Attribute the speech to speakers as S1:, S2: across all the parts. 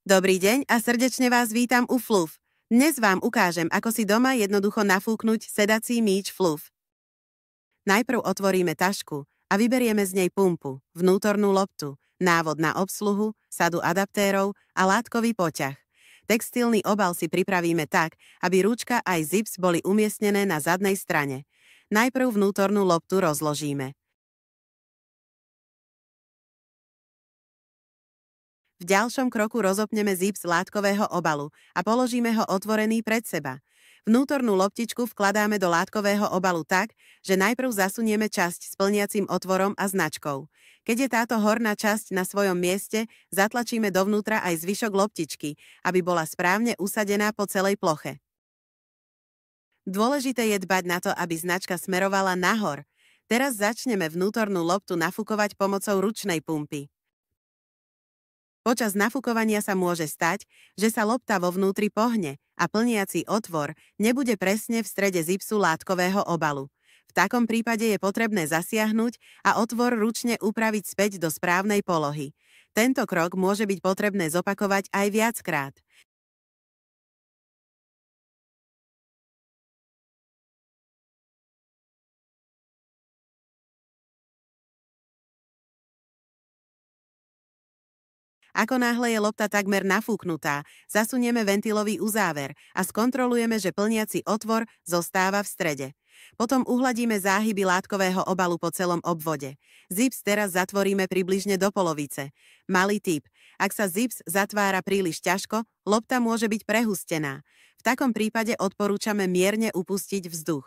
S1: Dobrý deň a srdečne vás vítam u Fluff. Dnes vám ukážem, ako si doma jednoducho nafúknuť sedací míč Fluff. Najprv otvoríme tašku a vyberieme z nej pumpu, vnútornú loptu, návod na obsluhu, sadu adaptérov a látkový poťah. Textilný obal si pripravíme tak, aby rúčka aj zips boli umiestnené na zadnej strane. Najprv vnútornú loptu rozložíme. V ďalšom kroku rozopneme zips látkového obalu a položíme ho otvorený pred seba. Vnútornú loptičku vkladáme do látkového obalu tak, že najprv zasunieme časť s plniacim otvorom a značkou. Keď je táto horná časť na svojom mieste, zatlačíme dovnútra aj zvyšok loptičky, aby bola správne usadená po celej ploche. Dôležité je dbať na to, aby značka smerovala nahor. Teraz začneme vnútornú loptu nafúkovať pomocou ručnej pumpy. Počas nafúkovania sa môže stať, že sa lopta vo vnútri pohne a plniaci otvor nebude presne v strede zipsu látkového obalu. V takom prípade je potrebné zasiahnuť a otvor ručne upraviť späť do správnej polohy. Tento krok môže byť potrebné zopakovať aj viackrát. Ako náhle je lopta takmer nafúknutá, zasunieme ventilový uzáver a skontrolujeme, že plniaci otvor zostáva v strede. Potom uhladíme záhyby látkového obalu po celom obvode. Zips teraz zatvoríme približne do polovice. Malý tip. Ak sa zips zatvára príliš ťažko, lopta môže byť prehustená. V takom prípade odporúčame mierne upustiť vzduch.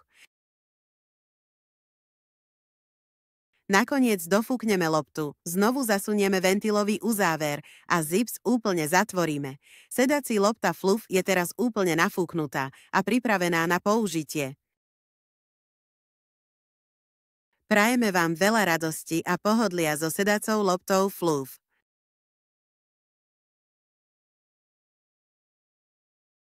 S1: Nakoniec dofúkneme loptu, znovu zasunieme ventilový uzáver a zips úplne zatvoríme. Sedací lopta Fluff je teraz úplne nafúknutá a pripravená na použitie. Prajeme vám veľa radosti a pohodlia so sedacou loptou Fluff.